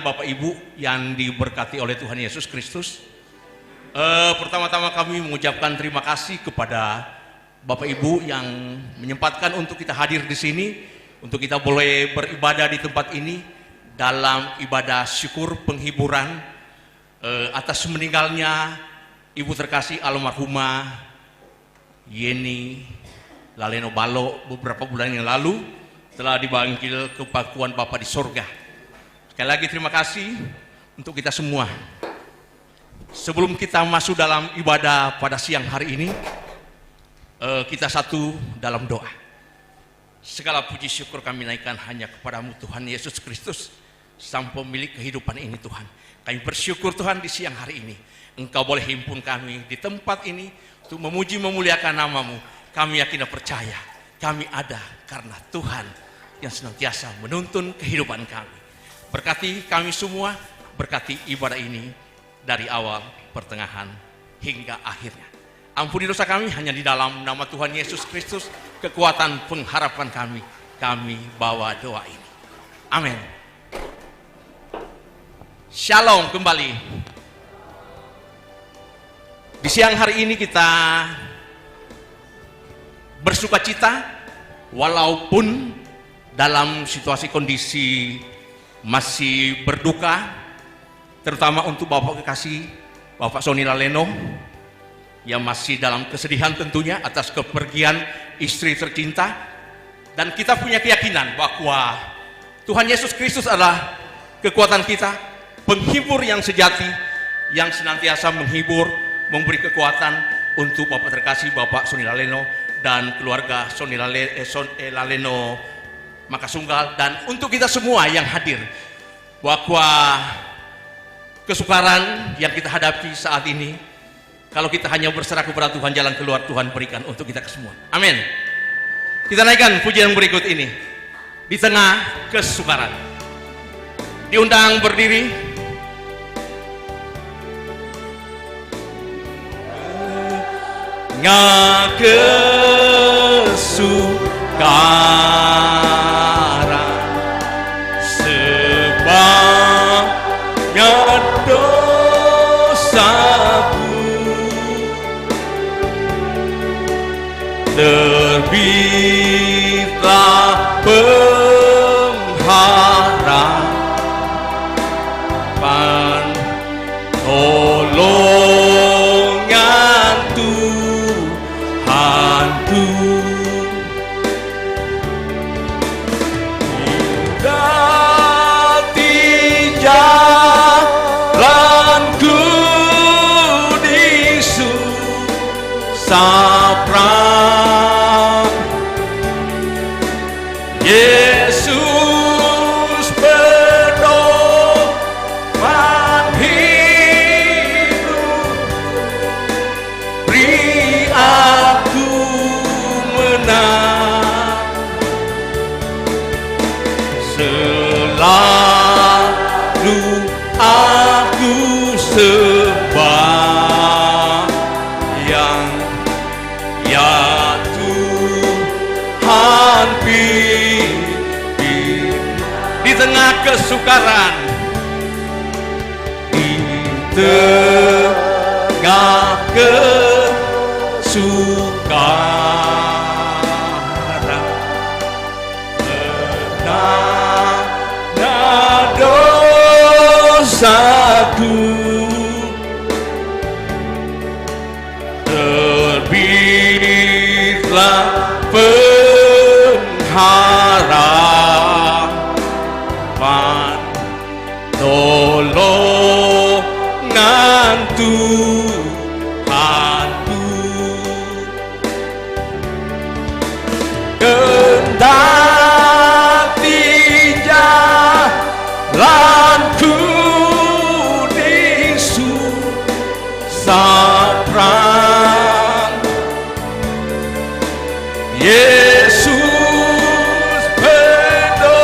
Bapak Ibu yang diberkati oleh Tuhan Yesus Kristus. Pertama-tama kami mengucapkan terima kasih kepada Bapak Ibu yang menyempatkan untuk kita hadir di sini, untuk kita boleh beribadah di tempat ini dalam ibadah syukur penghiburan atas meninggalnya Ibu terkasih almarhumah Yeni Laleno Balo beberapa bulan yang lalu, telah dipanggil ke pangkuan Bapa di sorga. Sekali lagi terima kasih untuk kita semua. Sebelum kita masuk dalam ibadah pada siang hari ini, kita satu dalam doa. Segala puji syukur kami naikkan hanya kepadamu Tuhan Yesus Kristus, Sang Pemilik kehidupan ini Tuhan. Kami bersyukur Tuhan di siang hari ini Engkau boleh himpun kami di tempat ini untuk memuji memuliakan namamu. Kami yakin dan percaya kami ada karena Tuhan yang senantiasa menuntun kehidupan kami. Berkati kami semua, berkati ibadah ini dari awal, pertengahan, hingga akhirnya. Ampuni dosa kami hanya di dalam nama Tuhan Yesus Kristus, kekuatan pengharapan kami bawa doa ini. Amin. Shalom kembali. Di siang hari ini kita bersuka cita walaupun dalam situasi kondisi masih berduka, terutama untuk Bapak kekasih Bapak Sony Laleno yang masih dalam kesedihan tentunya atas kepergian istri tercinta. Dan kita punya keyakinan bahwa Tuhan Yesus Kristus adalah kekuatan kita, penghibur yang sejati, yang senantiasa menghibur, memberi kekuatan untuk Bapak terkasih Bapak Sony Laleno dan keluarga Sony Laleno Makasunggal, dan untuk kita semua yang hadir, bahwa kesukaran yang kita hadapi saat ini, kalau kita hanya berserah kepada Tuhan, jalan keluar Tuhan berikan untuk kita semua. Amin. Kita naikkan pujian berikut ini di tengah kesukaran. Diundang berdiri. Kesukaran sebabnya dosaku, terbitlah pengharapan tolongan Tuhanku. Hindati jalanku di susah perang, Yesus pedoman hidup, beri aku menang, selalu aku sembahyang, ya Tuhan pimpin di tengah kesukaran, di tengah kesukaran, karena dosaku, terbitlah pengharapan tolongan Tuhanku. Kendati jalanku di susah perang, Yesus pedoman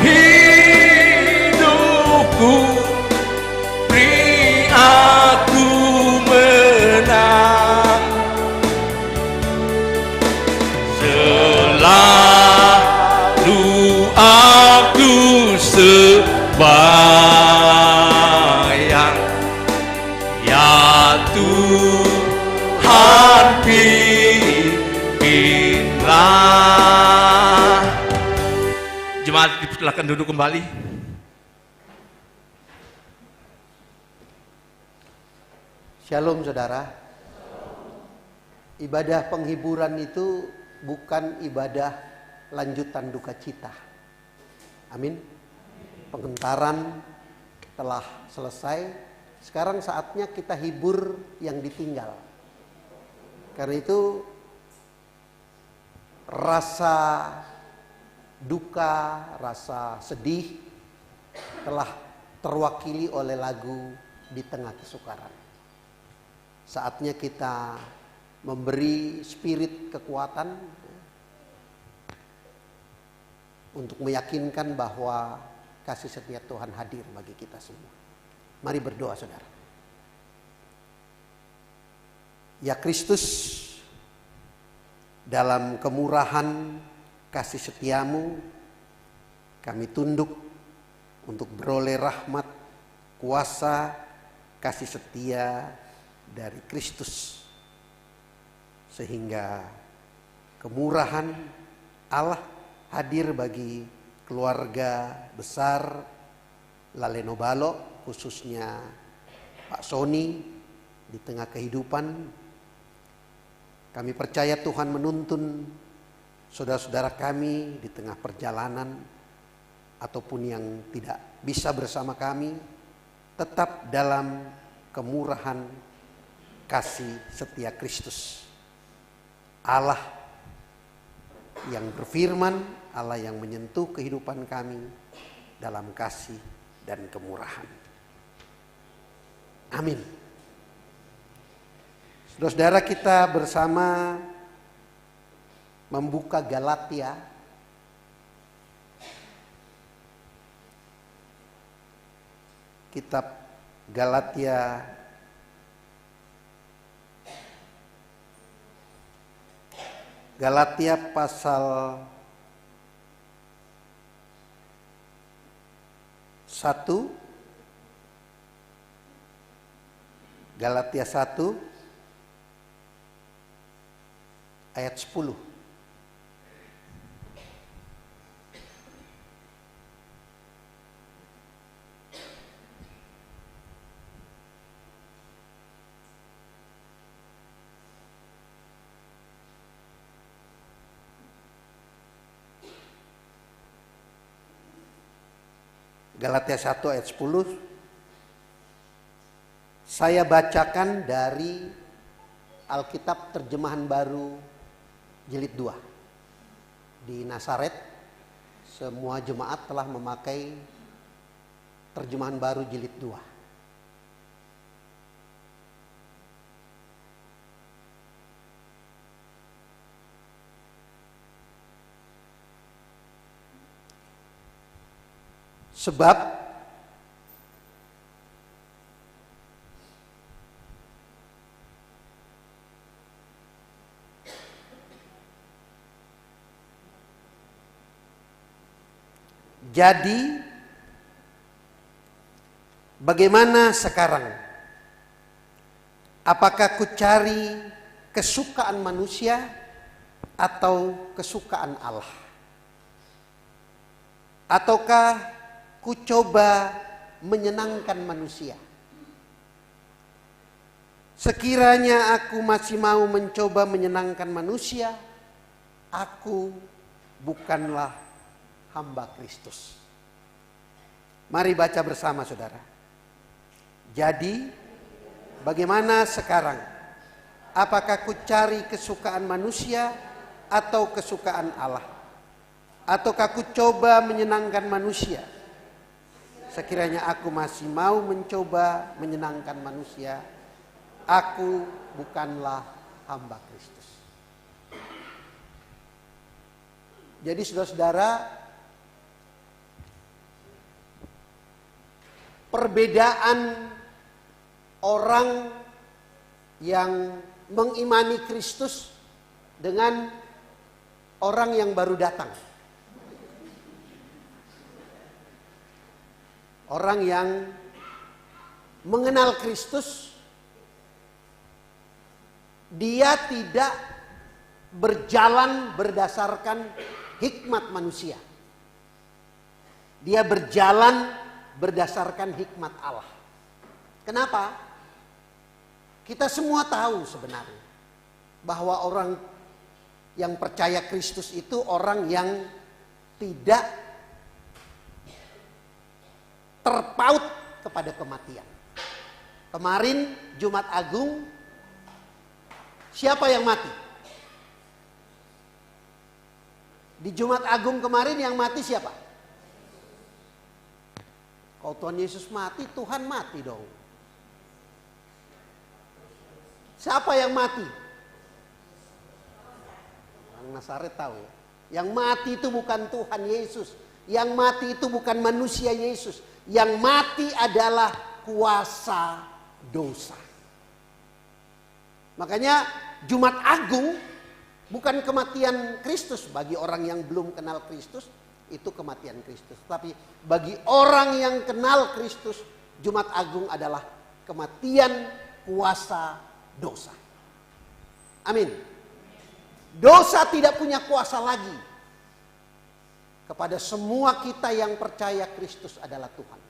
hidupku, beri aku menang, selalu aku sembahyang. Ya Tuhan pimpinlah. Jemaat silakan duduk kembali. Shalom saudara. Ibadah penghiburan itu bukan ibadah lanjutan duka cita. Amin. Pengentaran telah selesai. Sekarang saatnya kita hibur yang ditinggal. Karena itu rasa duka, rasa sedih telah terwakili oleh lagu Di Tengah Kesukaran. Saatnya kita memberi spirit kekuatan untuk meyakinkan bahwa kasih setia Tuhan hadir bagi kita semua. Mari berdoa saudara. Ya Kristus, dalam kemurahan kasih setiamu, kami tunduk untuk beroleh rahmat, kuasa, kasih setia dari Kristus. Sehingga kemurahan Allah hadir bagi keluarga besar Laleno Balo, khususnya Pak Sony di tengah kehidupan. Kami percaya Tuhan menuntun saudara-saudara kami di tengah perjalanan ataupun yang tidak bisa bersama kami, tetap dalam kemurahan kasih setia Kristus. Allah yang berfirman, Allah yang menyentuh kehidupan kami dalam kasih dan kemurahan. Amin. Saudara-saudara, kita bersama membuka Galatia kitab Galatia pasal 1, Galatia 1 ayat 10. Galatia 1 ayat 10. Saya bacakan dari Alkitab Terjemahan Baru Jilid 2. Di Nazaret semua jemaat telah memakai Terjemahan Baru Jilid 2. Sebab jadi bagaimana sekarang? Apakah ku cari kesukaan manusia atau kesukaan Allah? Ataukah ku coba menyenangkan manusia? Sekiranya aku masih mau mencoba menyenangkan manusia, aku bukanlah hamba Kristus. Mari baca bersama saudara. Jadi bagaimana sekarang? Apakah ku cari kesukaan manusia atau kesukaan Allah? Ataukah ku coba menyenangkan manusia? Sekiranya aku masih mau mencoba menyenangkan manusia, aku bukanlah hamba Kristus. Jadi saudara-saudara, perbedaan orang yang mengimani Kristus dengan orang yang baru datang. Orang yang mengenal Kristus, dia tidak berjalan berdasarkan hikmat manusia. Dia berjalan berdasarkan hikmat Allah. Kenapa? Kita semua tahu sebenarnya bahwa orang yang percaya Kristus itu orang yang tidak terpaut kepada kematian. Kemarin Jumat Agung, siapa yang mati? Di Jumat Agung kemarin yang mati siapa? Kalau Tuhan Yesus mati, Tuhan mati dong. Siapa yang mati? Orang Nazaret tahu ya. Yang mati itu bukan Tuhan Yesus. Yang mati itu bukan manusia Yesus. Yang mati adalah kuasa dosa. Makanya Jumat Agung bukan kematian Kristus. Bagi orang yang belum kenal Kristus, itu kematian Kristus. Tapi bagi orang yang kenal Kristus, Jumat Agung adalah kematian kuasa dosa. Amin. Dosa tidak punya kuasa lagi kepada semua kita yang percaya Kristus adalah Tuhan.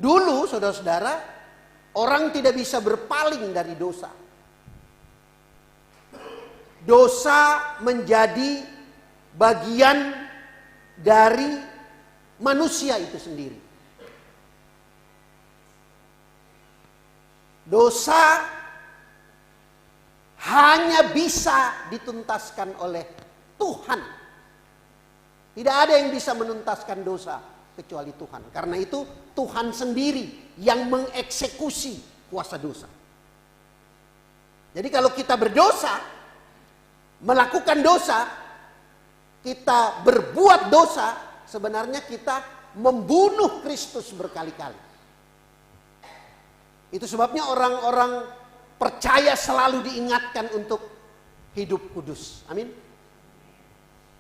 Dulu saudara-saudara, orang tidak bisa berpaling dari dosa. Dosa menjadi bagian dari manusia itu sendiri. Dosa hanya bisa dituntaskan oleh Tuhan. Tidak ada yang bisa menuntaskan dosa kecuali Tuhan. Karena itu Tuhan sendiri yang mengeksekusi kuasa dosa. Jadi kalau kita berdosa, melakukan dosa, kita berbuat dosa, sebenarnya kita membunuh Kristus berkali-kali. Itu sebabnya orang-orang percaya selalu diingatkan untuk hidup kudus. Amin.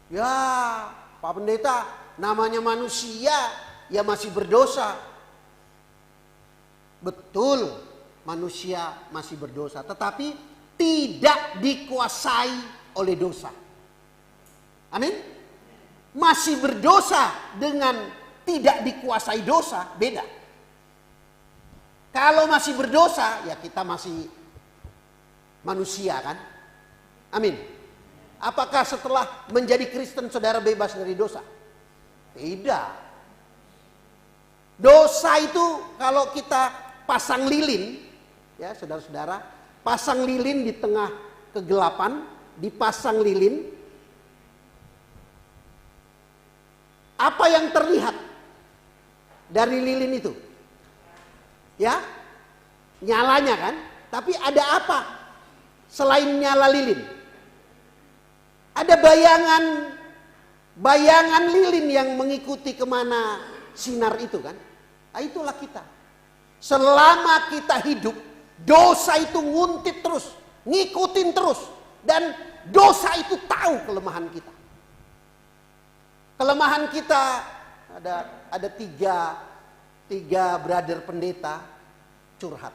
Ya, Pak Pendeta, namanya manusia ya masih berdosa. Betul, manusia masih berdosa, tetapi tidak dikuasai oleh dosa. Amin. Masih berdosa dengan tidak dikuasai dosa beda. Kalau masih berdosa, ya kita masih manusia kan? Amin. Apakah setelah menjadi Kristen saudara bebas dari dosa? Tidak. Dosa itu kalau kita pasang lilin, ya saudara-saudara, pasang lilin di tengah kegelapan, dipasang lilin. Apa yang terlihat dari lilin itu? Ya, nyalanya kan? Tapi ada apa selain nyala lilin? Ada bayangan lilin yang mengikuti kemana sinar itu kan? Nah, itulah kita. Selama kita hidup, dosa itu nguntit terus, ngikutin terus, dan dosa itu tahu kelemahan kita. Kelemahan kita ada tiga brother pendeta curhat.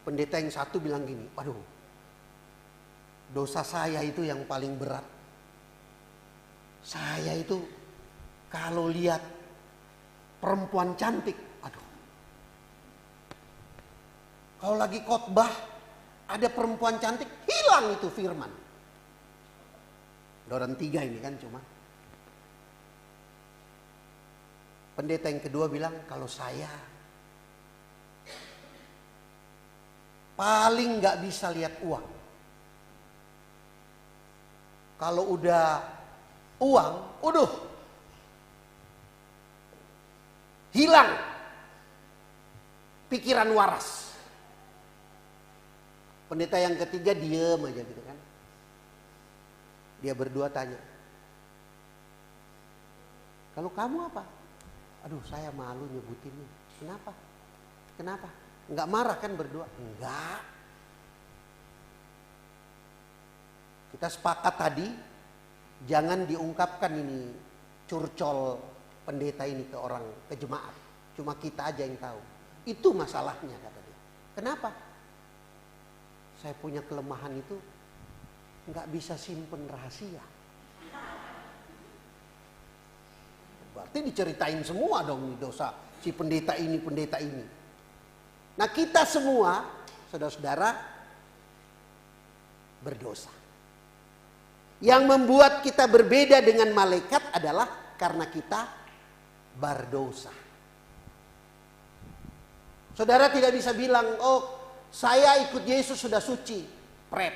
Pendeta yang satu bilang gini, waduh, dosa saya itu yang paling berat. Saya itu kalau lihat perempuan cantik, aduh. Kalau lagi khotbah ada perempuan cantik, hilang itu firman. Ada orang tiga ini kan cuma. Pendeta yang kedua bilang, kalau saya paling gak bisa lihat uang. Kalau udah uang, hilang pikiran waras. Pendeta yang ketiga diem aja gitu kan. Dia berdua tanya, kalau kamu apa? Aduh, saya malu nyebutinnya. Kenapa? Kenapa? Enggak marah kan berdua? Enggak. Kita sepakat tadi, jangan diungkapkan ini curcol pendeta ini ke jemaat. Cuma kita aja yang tahu. Itu masalahnya, kata dia. Kenapa? Saya punya kelemahan itu nggak bisa simpen rahasia. Berarti diceritain semua dong dosa si pendeta ini, pendeta ini. Nah kita semua, saudara-saudara, berdosa. Yang membuat kita berbeda dengan malaikat adalah karena kita berdosa. Saudara tidak bisa bilang, oh saya ikut Yesus sudah suci. Pret.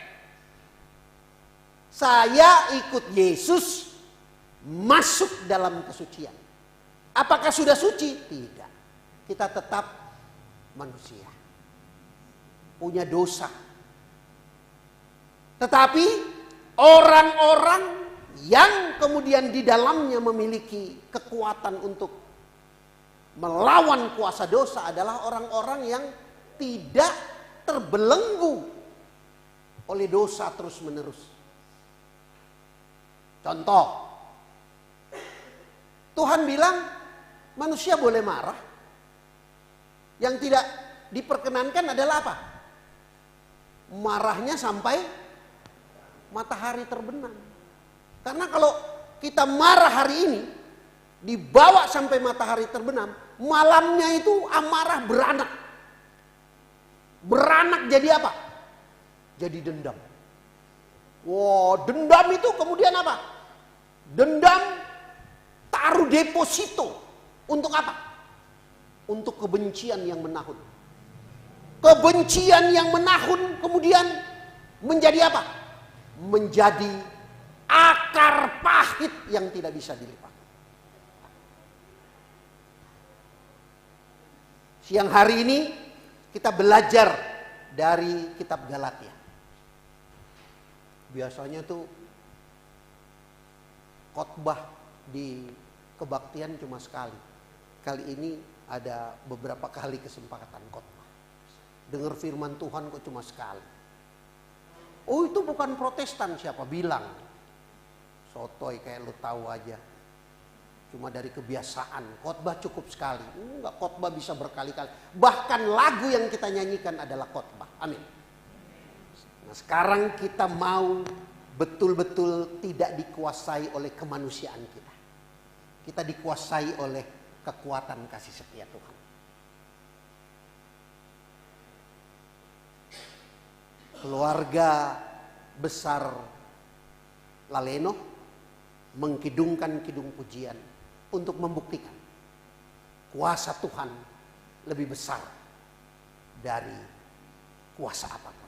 Saya ikut Yesus masuk dalam kesucian. Apakah sudah suci? Tidak. Kita tetap manusia. Punya dosa. Tetapi orang-orang yang kemudian di dalamnya memiliki kekuatan untuk melawan kuasa dosa adalah orang-orang yang tidak terbelenggu oleh dosa terus-menerus. Contoh, Tuhan bilang manusia boleh marah. Yang tidak diperkenankan adalah apa? Marahnya sampai matahari terbenam. Karena kalau kita marah hari ini, dibawa sampai matahari terbenam, malamnya itu amarah beranak. Beranak jadi apa? Jadi dendam. Wow, dendam itu kemudian apa? Dendam taruh deposito. Untuk apa? Untuk kebencian yang menahun. Kebencian yang menahun kemudian menjadi apa? Menjadi akar pahit yang tidak bisa dilipat. Siang hari ini kita belajar dari kitab Galatia. Biasanya tuh khotbah di kebaktian cuma sekali. Kali ini ada beberapa kali kesempatan khotbah. Dengar firman Tuhan kok cuma sekali. Oh itu bukan Protestan, siapa bilang? Sotoy kayak lu tahu aja. Cuma dari kebiasaan, khotbah cukup sekali. Enggak, khotbah bisa berkali-kali. Bahkan lagu yang kita nyanyikan adalah khotbah. Amin. Nah sekarang kita mau betul-betul tidak dikuasai oleh kemanusiaan kita. Kita dikuasai oleh kekuatan kasih setia Tuhan. Keluarga besar Laleno mengkidungkan kidung pujian untuk membuktikan kuasa Tuhan lebih besar dari kuasa apapun.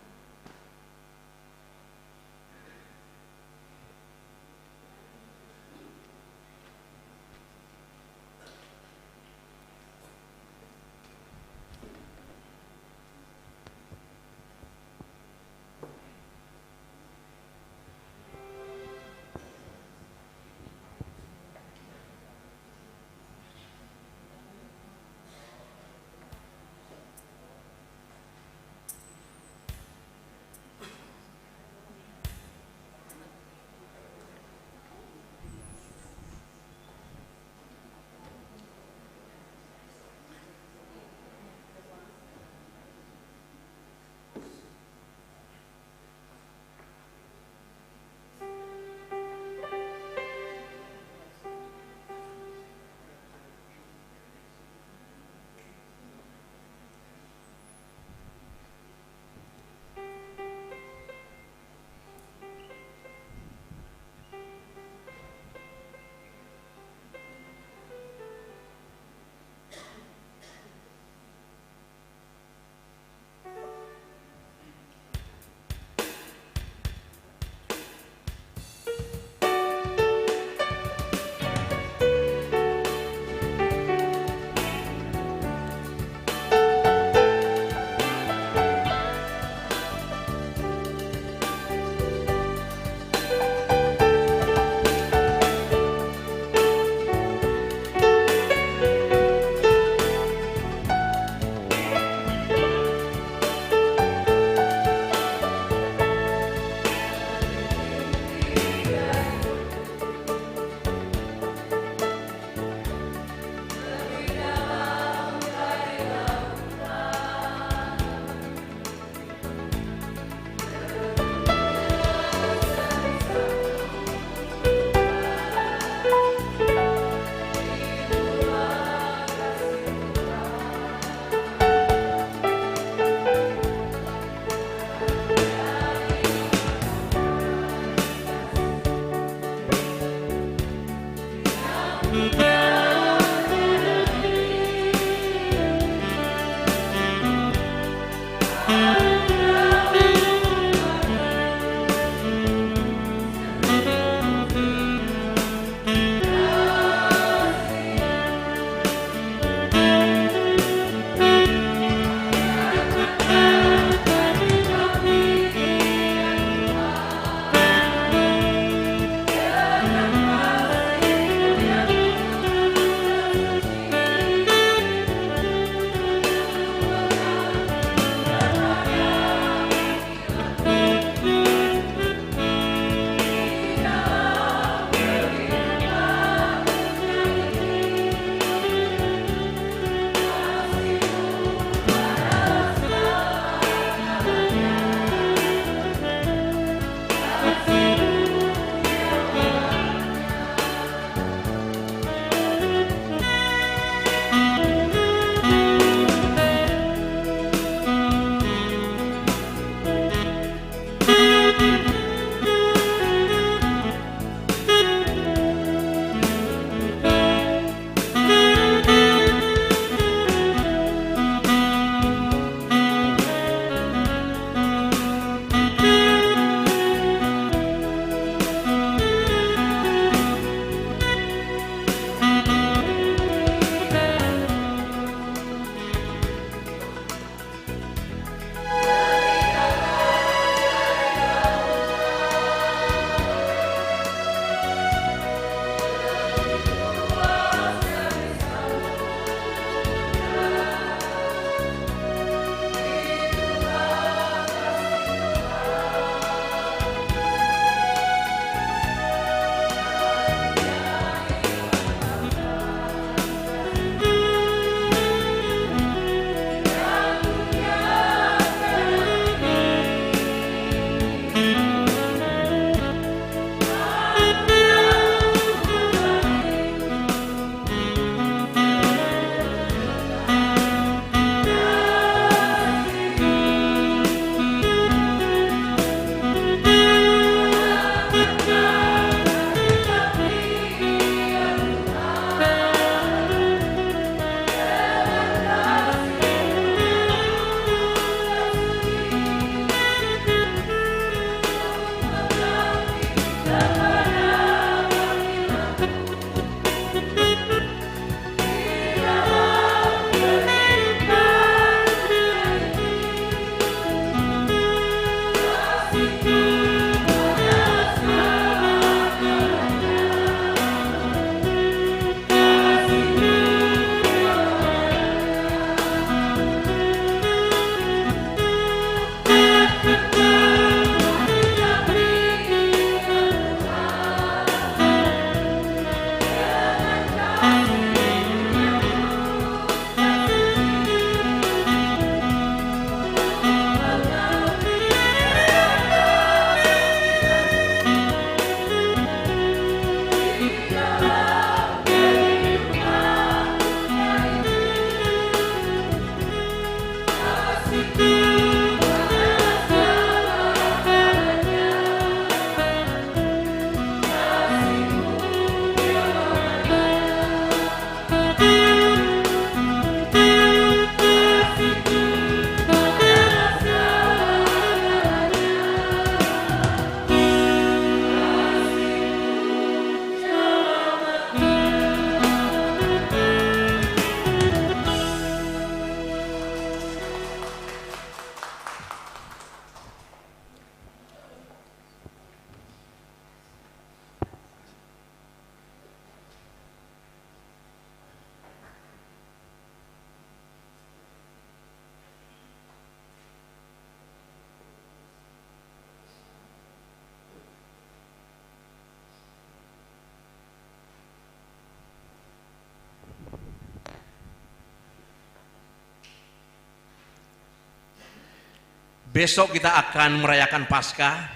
Besok kita akan merayakan Paskah,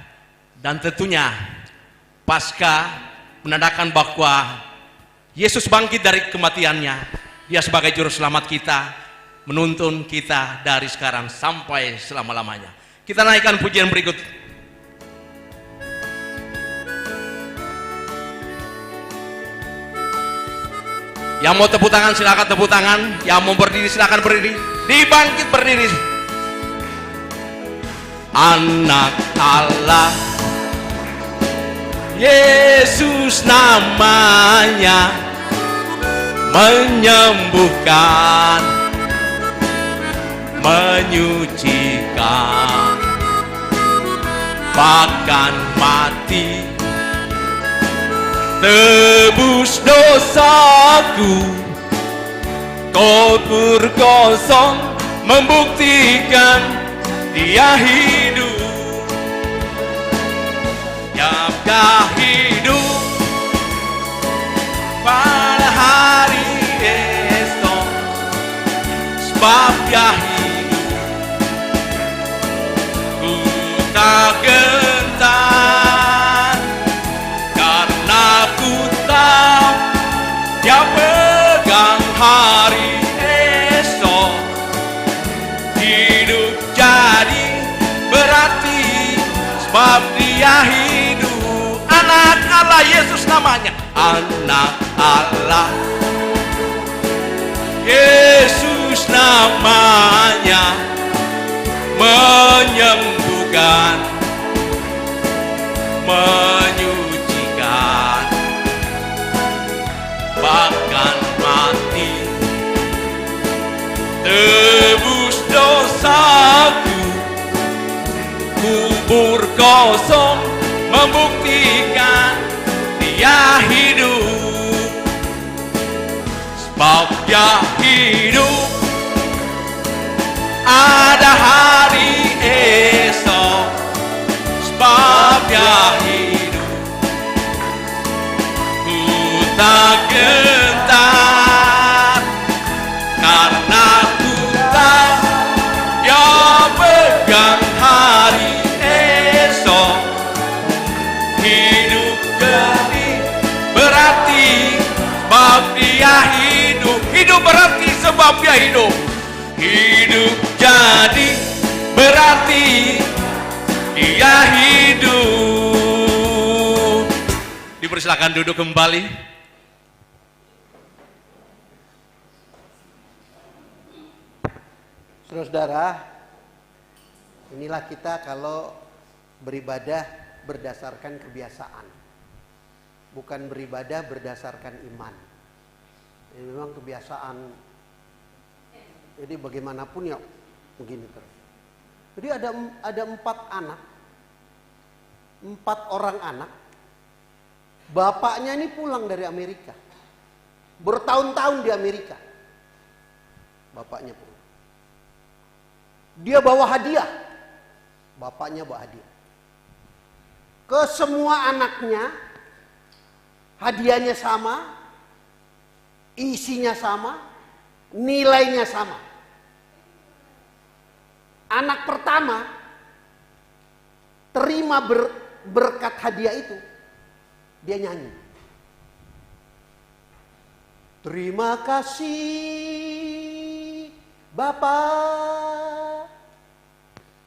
dan tentunya Paskah menandakan bahwa Yesus bangkit dari kematiannya. Dia sebagai juru selamat kita, menuntun kita dari sekarang sampai selama-lamanya. Kita naikkan pujian berikut. Yang mau tepuk tangan silakan tepuk tangan, yang mau berdiri silakan berdiri, dibangkit berdiri. Anak Allah, Yesus namanya, menyembuhkan, menyucikan, bahkan mati tebus dosaku. Kubur kosong membuktikan Dia hidup. Dia hidup pada hari esok, sebab Dia hidup. Ku tak gentar, karena ku tahu Dia pegang hari esok. Hidup jadi berarti sebab Dia hidup. Anak Allah, Yesus namanya. Anak Allah, Yesus namanya, menyembuhkan, menyucikan, bahkan mati tebus dosaku. Kubur kosong membuktikan Dia hidup, sebab Dia hidup. Ada hari esok, sebab Dia hidup. Ku tak gentar, karena ku tahu Dia pegang hari esok. Hidup jadi berarti sebab Dia hidup. Hidup berarti sebab Dia hidup. Hidup jadi berarti Dia hidup. Dipersilakan duduk kembali. Saudara-saudara, inilah kita kalau beribadah berdasarkan kebiasaan, bukan beribadah berdasarkan iman. Ini memang kebiasaan. Jadi bagaimanapun ya begini terus. Jadi ada 4 anak, 4 orang anak. Bapaknya ini pulang dari Amerika, bertahun-tahun di Amerika. Bapaknya pulang. Dia bawa hadiah. Bapaknya bawa hadiah. Ke semua anaknya, hadiahnya sama, isinya sama, nilainya sama. Anak pertama terima berkat hadiah itu, dia nyanyi. Terima kasih Bapak,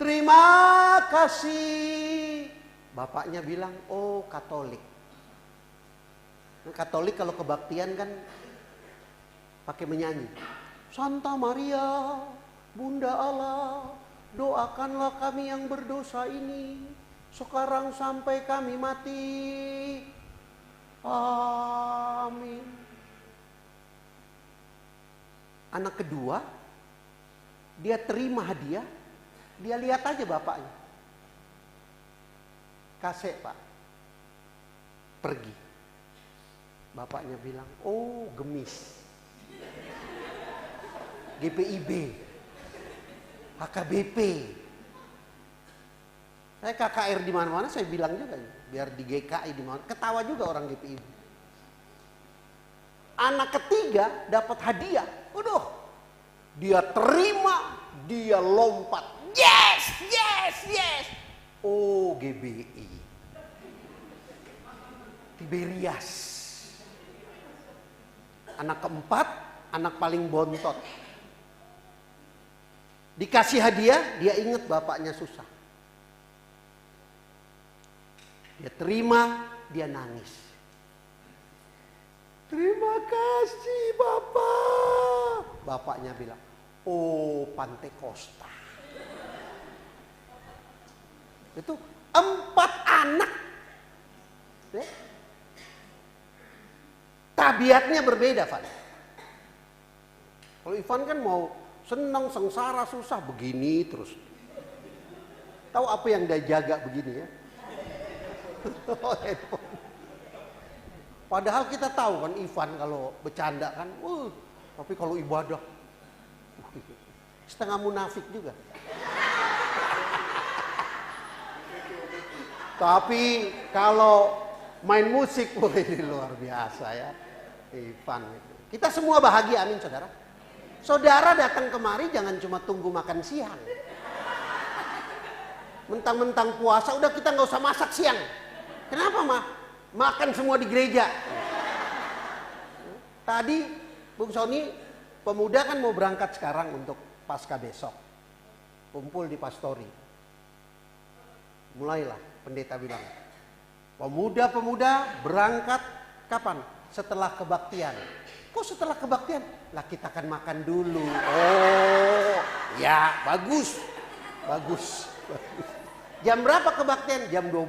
terima kasih. Bapaknya bilang, oh Katolik. Katolik kalau kebaktian kan pakai menyanyi. Santa Maria, Bunda Allah, doakanlah kami yang berdosa ini, sekarang sampai kami mati. Amin. Anak kedua, dia terima hadiah, dia lihat aja bapaknya. Kasih Pak, pergi. Bapaknya bilang, oh gemis. GPIB, HKBP. Saya KKR di mana-mana saya bilang juga, biar di GKI di mana, ketawa juga orang GPIB. Anak ketiga dapat hadiah, waduh, dia terima, dia lompat, yes, yes, yes. Oh GBI, Tiberias. Anak keempat, anak paling bontot. Dikasih hadiah, dia ingat bapaknya susah. Dia terima, dia nangis. Terima kasih Bapak. Bapaknya bilang, oh Pantekosta. Itu 4 anak. Tabiatnya berbeda, Van. Kalau Ivan kan mau senang, sengsara, susah, begini terus. Tahu apa yang dia jaga begini ya? Padahal kita tahu kan Ivan kalau bercanda kan, tapi kalau ibadah setengah munafik juga. Tapi kalau main musik, ini luar biasa ya, Ivan. Kita semua bahagia, amin saudara. Saudara datang kemari jangan cuma tunggu makan siang. Mentang-mentang puasa, udah kita nggak usah masak siang. Kenapa mah? Makan semua di gereja. Tadi Bung Sony, pemuda kan mau berangkat sekarang untuk pasca besok. Kumpul di pastori. Mulailah pendeta bilang, pemuda-pemuda berangkat kapan? Setelah kebaktian. Kok setelah kebaktian? Lah kita kan makan dulu. Oh, ya bagus. Bagus. Jam berapa kebaktian? Jam 12.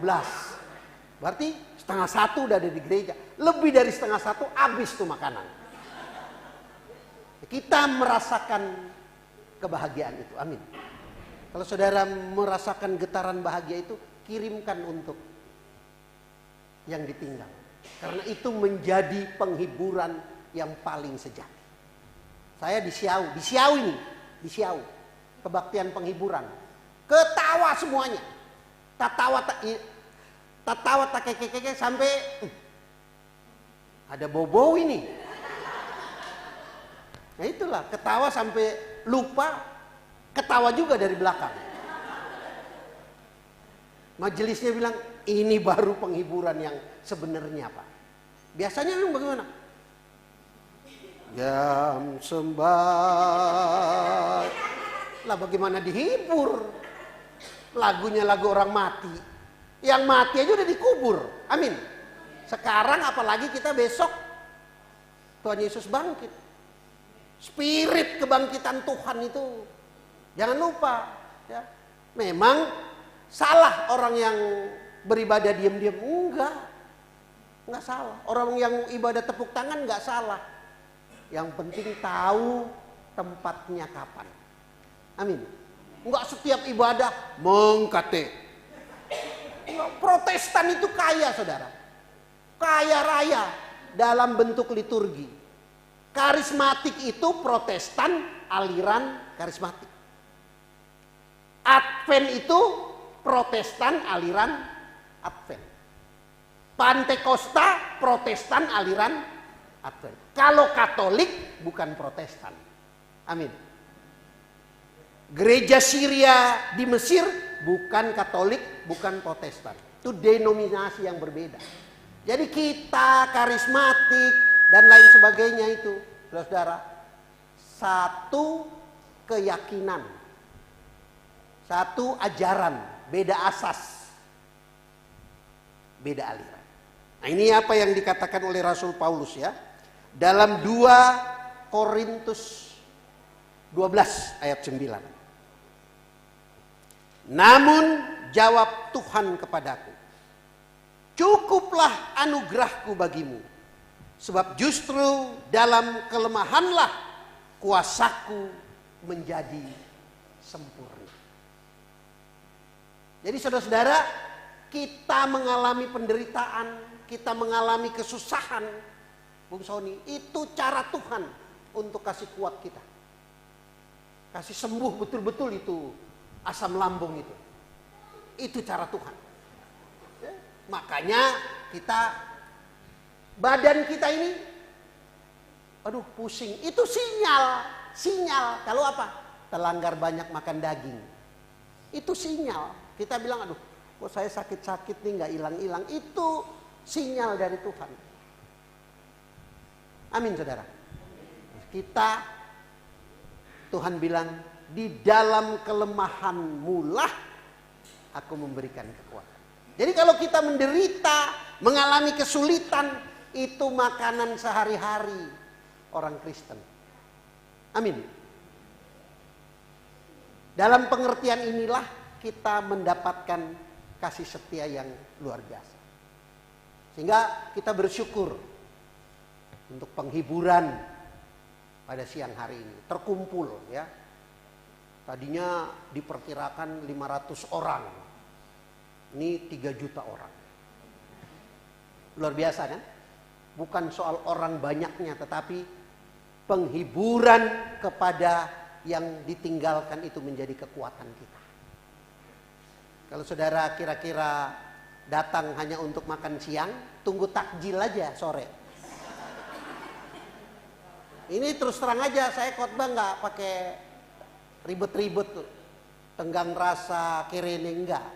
Berarti 12:30 udah ada di gereja. Lebih dari 12:30 habis tuh makanan. Kita merasakan kebahagiaan itu. Amin. Kalau saudara merasakan getaran bahagia itu, kirimkan untuk yang ditinggal. Karena itu menjadi penghiburan yang paling sejati. Saya di Siau, kebaktian penghiburan. Ketawa semuanya. Tatawa tak keke sampai ada bobo ini. Nah itulah, ketawa sampai lupa, ketawa juga dari belakang. Majelisnya bilang, ini baru penghiburan yang sebenarnya Pak. Biasanya memang bagaimana? Jam sembah. Lah bagaimana dihibur? Lagunya lagu orang mati. Yang mati aja udah dikubur. Amin. Sekarang apalagi kita besok Tuhan Yesus bangkit. Spirit kebangkitan Tuhan itu jangan lupa ya. Memang salah orang yang beribadah diam-diam, enggak salah. Orang yang ibadah tepuk tangan enggak salah. Yang penting tahu tempatnya kapan. Amin. Enggak setiap ibadah mengkate. Protestan itu kaya saudara. Kaya raya dalam bentuk liturgi. Karismatik itu Protestan aliran karismatik. Advent itu Protestan aliran Advent. Pantekosta Protestan aliran Advent. Kalau Katolik bukan Protestan. Amin. Gereja Syria di Mesir bukan Katolik, bukan Protestan. Itu denominasi yang berbeda. Jadi kita karismatik dan lain sebagainya itu, saudara, satu keyakinan, satu ajaran, beda asas, beda aliran. Nah ini apa yang dikatakan oleh Rasul Paulus ya. Dalam 2 Korintus 12 ayat 9. Namun jawab Tuhan kepadaku, cukuplah anugerahku bagimu, sebab justru dalam kelemahanlah kuasaku menjadi sempurna. Jadi saudara-saudara, kita mengalami penderitaan, kita mengalami kesusahan, Bung Sony, itu cara Tuhan untuk kasih kuat kita. Kasih sembuh betul-betul itu asam lambung itu. Itu cara Tuhan. Ya, makanya kita, badan kita ini, aduh pusing. Itu sinyal. Kalau apa? Terlanggar banyak makan daging. Itu sinyal. Kita bilang, aduh, kok saya sakit-sakit nih nggak hilang-hilang. Itu sinyal dari Tuhan. Amin saudara. Kita, Tuhan bilang, di dalam kelemahanmu lah aku memberikan kekuatan. Jadi kalau kita menderita, mengalami kesulitan, itu makanan sehari-hari orang Kristen. Amin. Dalam pengertian inilah kita mendapatkan kasih setia yang luar biasa. Sehingga kita bersyukur untuk penghiburan pada siang hari ini. Terkumpul ya. Tadinya diperkirakan 500 orang. Ini 3 juta orang. Luar biasa kan? Bukan soal orang banyaknya, tetapi penghiburan kepada yang ditinggalkan itu menjadi kekuatan kita. Kalau saudara kira-kira datang hanya untuk makan siang, tunggu takjil aja sore. Ini terus terang aja, saya khotbah nggak pakai ribet-ribet tuh, tenggang rasa, kerene, enggak.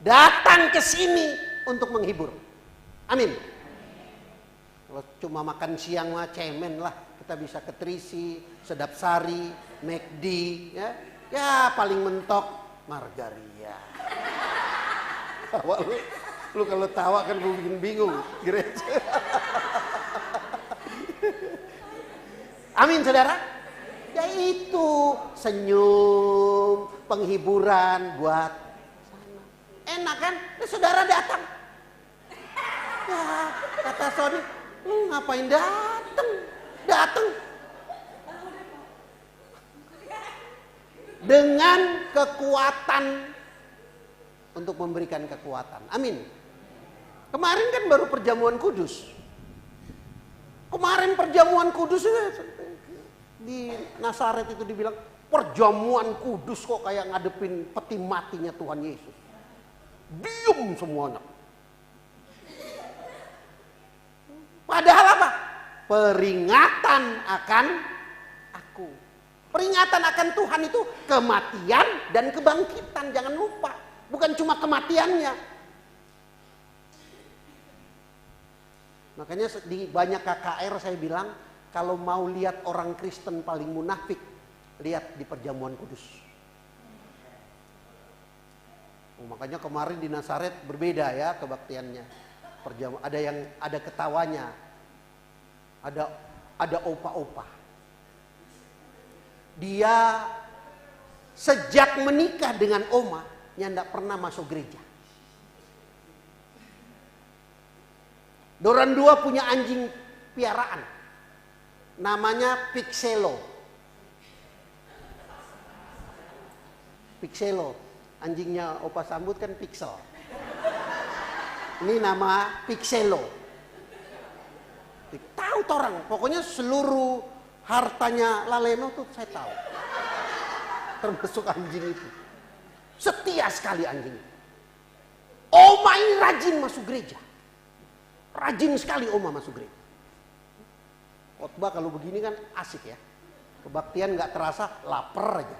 Datang ke sini untuk menghibur. Amin. Kalau cuma makan siang mah cemen lah. Kita bisa ke Trisi, Sedap Sari, McD, ya. Ya paling mentok Margaria. Lu kalau tawa kan gue bikin bingung, gereja. Amin saudara. Ya itu senyum, penghiburan buat sana. Enak kan? Ya, saudara datang. Ya kata Sony, lu ngapain datang? Datang dengan kekuatan untuk memberikan kekuatan. Amin. Kemarin kan baru perjamuan kudus. Kemarin perjamuan kudus di Nazaret itu dibilang perjamuan kudus kok kayak ngadepin peti matinya Tuhan Yesus. Diam semuanya. Padahal apa? Peringatan akan aku. Peringatan akan Tuhan itu kematian dan kebangkitan. Jangan lupa. Bukan cuma kematiannya. Makanya di banyak KKR saya bilang, kalau mau lihat orang Kristen paling munafik, lihat di perjamuan kudus. Makanya kemarin di Nazaret berbeda ya kebaktiannya. Ada ketawanya, ada opa-opa. Dia sejak menikah dengan Oma, yang tidak pernah masuk gereja. Doran 2 punya anjing piaraan, namanya Pixelo. Pixelo, anjingnya Opa Sambut kan Pixel. Ini nama Pixelo. Tahu orang, pokoknya seluruh hartanya Laleno tuh saya tahu. Termasuk anjing itu. Setia sekali anjing. Oma ini rajin masuk gereja. Rajin sekali Oma masuk gereja. Khotbah kalau begini kan asik ya. Kebaktian nggak terasa, lapar aja.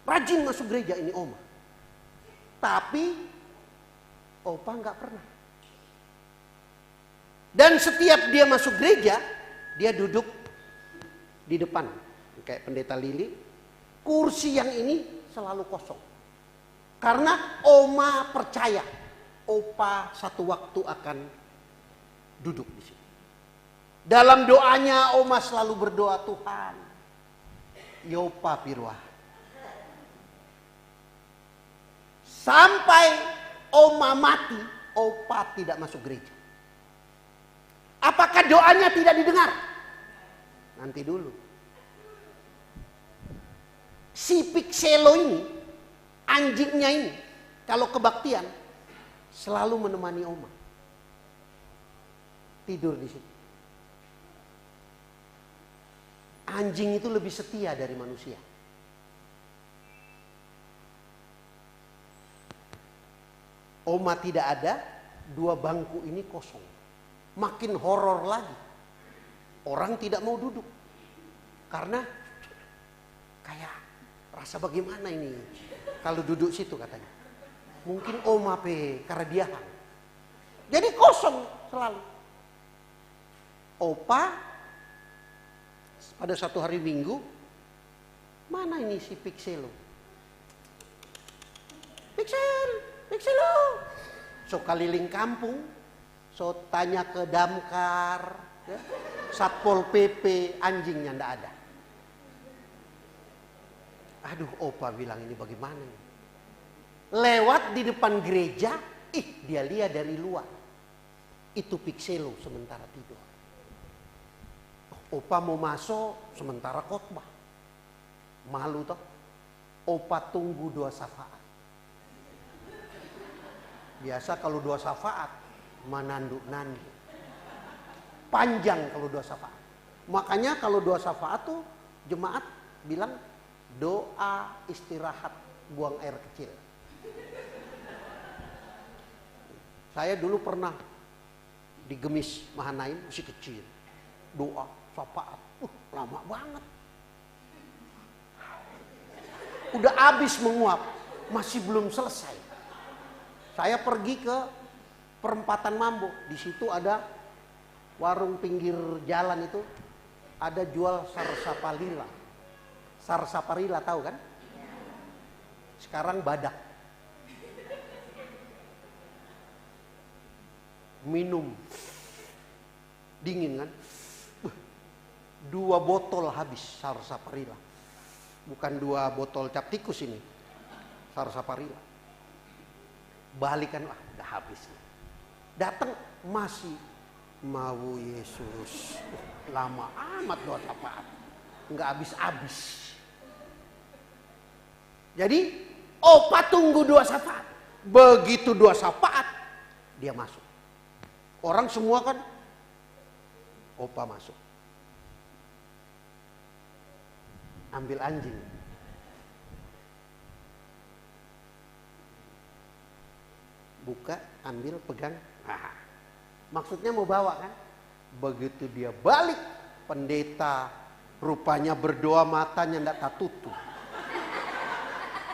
Rajin masuk gereja ini Oma. Tapi Opa nggak pernah. Dan setiap dia masuk gereja, dia duduk di depan kayak pendeta Lili. Kursi yang ini selalu kosong. Karena Oma percaya Opa satu waktu akan duduk di sini. Dalam doanya Oma selalu berdoa, Tuhan, Yopa Pirwa. Sampai Oma mati, Opa tidak masuk gereja. Apakah doanya tidak didengar? Nanti dulu. Si Pixelo ini, anjingnya ini, kalau kebaktian, selalu menemani Oma. Tidur di situ. Anjing itu lebih setia dari manusia. Oma tidak ada, 2 bangku ini kosong. Makin horor lagi. Orang tidak mau duduk. Karena kayak rasa bagaimana ini kalau duduk situ katanya. Mungkin Oma karena dia hang. Jadi kosong selalu. Opa pada satu hari Minggu, mana ini si Pixelo? Pixelo. So keliling kampung, So tanya ke Damkar, ya, Satpol PP, anjingnya ndak ada. Aduh, opa bilang ini bagaimana ini? Lewat di depan gereja, dia lihat dari luar. Itu Pikselo sementara tidur. Opa mau masuk sementara khotbah. Malu toh. Opa tunggu 2 syafaat. Biasa kalau 2 syafaat menanduk-nanduk. Panjang kalau 2 syafaat. Makanya kalau 2 syafaat tuh jemaat bilang doa istirahat buang air kecil. Saya dulu pernah di Gemis Mahanaim masih kecil. Doa syafaat. Lama banget. Udah habis menguap, masih belum selesai. Saya pergi ke perempatan Mambo. Di situ ada warung pinggir jalan itu, ada jual sarsaparilla. Sarsaparilla tahu kan? Sekarang badak. Minum dingin kan? 2 botol habis sarsaparilla. Bukan 2 botol cap tikus ini. Sarsaparilla. Balikan lah, udah habis. Datang masih mau Yesus. Lama amat doa syafaat. Enggak habis-habis. Jadi opa tunggu 2 syafaat. Begitu 2 syafaat dia masuk. Orang semua kan opa masuk. Ambil anjing. Buka, ambil, pegang. Nah, maksudnya mau bawa kan? Begitu dia balik, pendeta rupanya berdoa matanya ndak tertutup.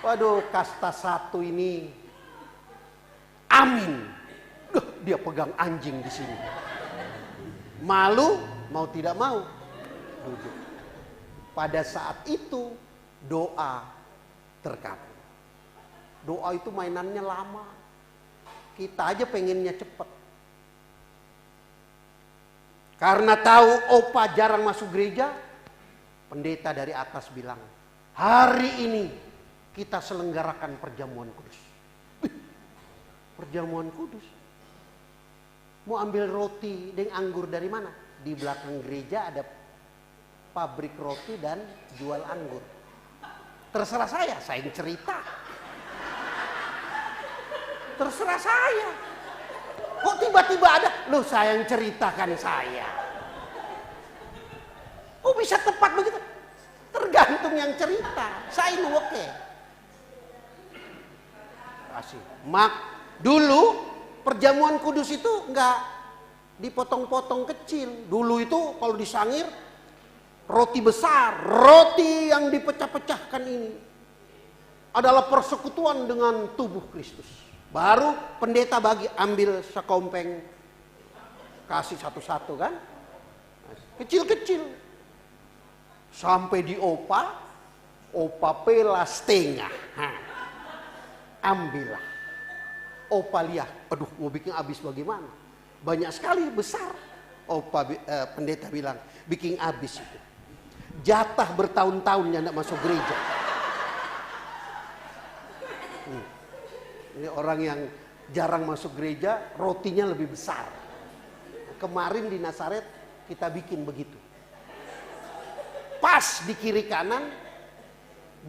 Waduh, kasta 1 ini. Amin. Dia pegang anjing di sini. Malu, mau tidak mau, duduk. Pada saat itu doa terkabul. Doa itu mainannya lama. Kita aja pengennya cepat. Karena tahu opa jarang masuk gereja, pendeta dari atas bilang, hari ini kita selenggarakan perjamuan kudus. Perjamuan kudus. Mau ambil roti dan anggur dari mana? Di belakang gereja ada pabrik roti dan jual anggur. Terserah saya yang cerita. Terserah saya. Kok tiba-tiba ada? Loh, saya yang ceritakan saya. Oh, bisa tepat begitu? Tergantung yang cerita. Saya ini oke. Kasih. Dulu perjamuan kudus itu enggak dipotong-potong kecil. Dulu itu kalau disangir roti besar, roti yang dipecah-pecahkan ini adalah persekutuan dengan tubuh Kristus. Baru pendeta bagi, ambil sekompeng, kasih satu-satu kan. Kecil-kecil. Sampai di opa pela setengah. Ambillah. Opa lihat, aduh mau bikin habis bagaimana. Banyak sekali, besar. Pendeta bilang, bikin habis itu. Jatah bertahun-tahun yang tidak masuk gereja. Ini orang yang jarang masuk gereja, rotinya lebih besar. Kemarin di Nazaret kita bikin begitu. Pas di kiri kanan,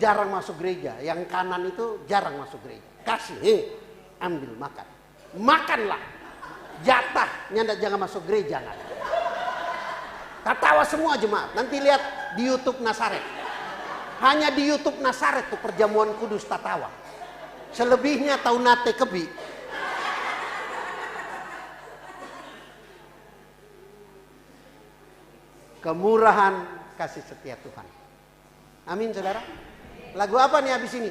jarang masuk gereja. Yang kanan itu jarang masuk gereja. Kasih, ambil makan. Makanlah. Jatahnya jangan masuk gereja. Ketawa semua jemaat. Nanti lihat di YouTube Nazaret. Hanya di YouTube Nazaret tuh perjamuan kudus tatawa. Selebihnya tahu nate kebi. Kemurahan kasih setia Tuhan. Amin saudara. Lagu apa nih habis ini?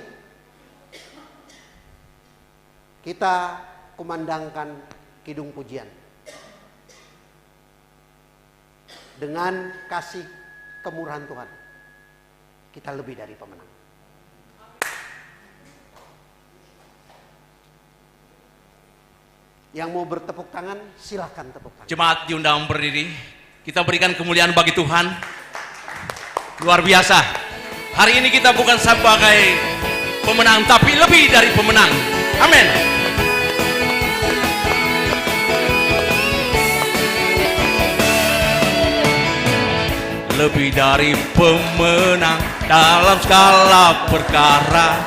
Kita kumandangkan kidung pujian. Dengan kasih kemurahan Tuhan, kita lebih dari pemenang. Yang mau bertepuk tangan, silahkan tepuk tangan. Jemaat diundang berdiri. Kita berikan kemuliaan bagi Tuhan. Luar biasa. Hari ini kita bukan sebagai pemenang, tapi lebih dari pemenang. Amin. Lebih dari pemenang dalam segala perkara.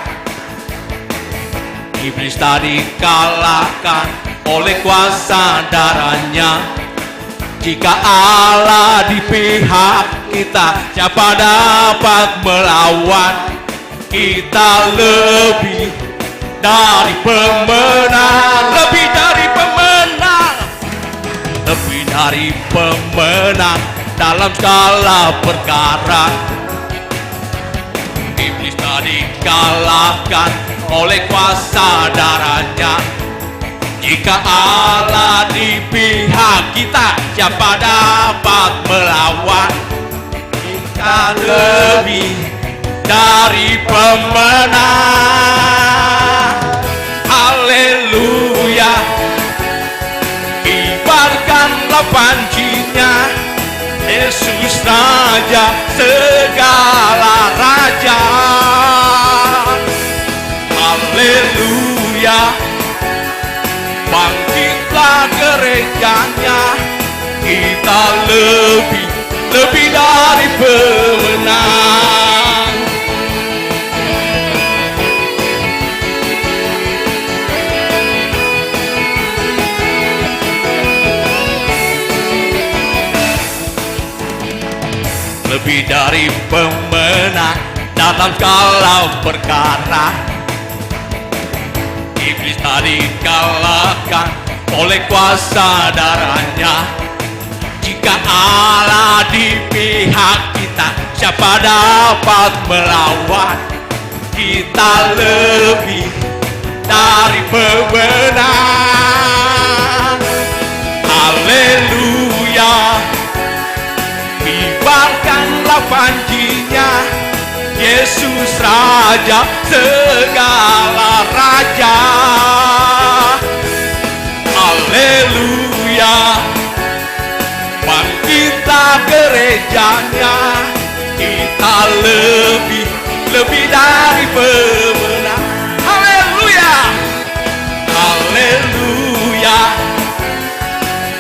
Iblis tadi kalahkan oleh kuasa darahnya. Jika Allah di pihak kita, siapa dapat melawan? Kita lebih dari pemenang, lebih dari pemenang, lebih dari pemenang dalam segala perkara. Iblis tadi kalahkan oleh kuasa darahnya. Jika Allah di pihak kita, siapa dapat melawan? Kita lebih dari pemenang. Haleluya. Kibarkanlah pancinya, Yesus Raja segala raja. Haleluya. Bangkitlah gerejanya, kita lebih dari pemenang. Lebih dari pemenang dalam segala perkara. Iblis tadi kalahkan oleh kuasa darahnya. Jika Allah di pihak kita, siapa dapat melawan? Kita lebih dari pemenang. Haleluya. Kibarkanlah pancinya, Yesus Raja segala raja. Haleluya. Bangkitlah gerejanya, kita lebih dari pemenang. Haleluya. Haleluya.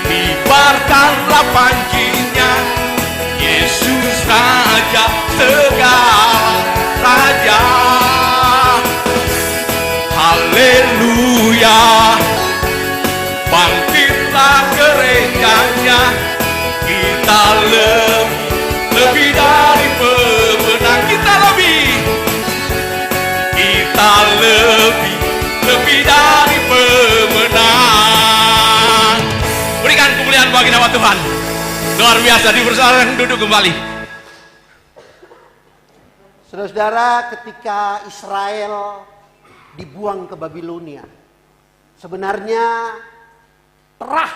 Kibarkanlah pancinya, Yesus Raja segala raja. Haleluya. Bangkitlah gerejanya, kita lebih dari pemenang. Kita lebih dari pemenang. Berikan kemuliaan bagi nama Tuhan. Luar biasa. Dipersilakan duduk kembali. Saudara-saudara, ketika Israel dibuang ke Babilonia, sebenarnya terah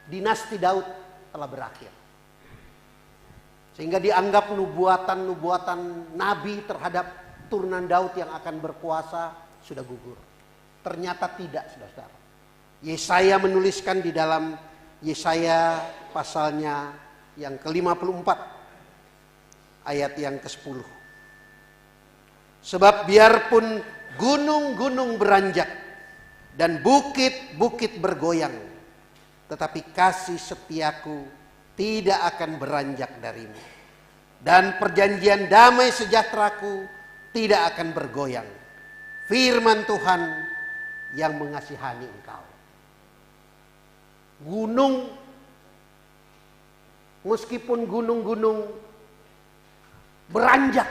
dinasti Daud telah berakhir. Sehingga dianggap nubuatan nabi terhadap turunan Daud yang akan berkuasa sudah gugur. Ternyata tidak, saudara-saudara. Yesaya menuliskan di dalam Yesaya pasalnya yang ke-54 ayat yang ke-10. Sebab biarpun gunung-gunung beranjak dan bukit-bukit bergoyang, tetapi kasih setiaku tidak akan beranjak darimu, dan perjanjian damai sejahteraku tidak akan bergoyang. Firman Tuhan yang mengasihani engkau. Gunung, meskipun gunung-gunung beranjak,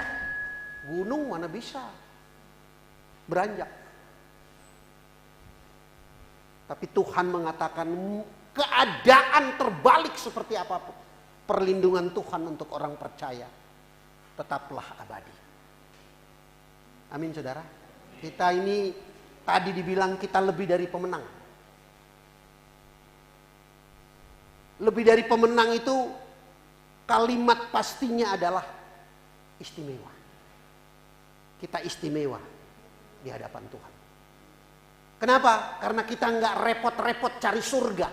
gunung mana bisa beranjak. Tapi Tuhan mengatakan keadaan terbalik seperti apapun, perlindungan Tuhan untuk orang percaya tetaplah abadi. Amin, saudara. Kita ini tadi dibilang kita lebih dari pemenang. Lebih dari pemenang itu kalimat pastinya adalah istimewa. Kita istimewa di hadapan Tuhan. Kenapa? Karena kita nggak repot-repot cari surga.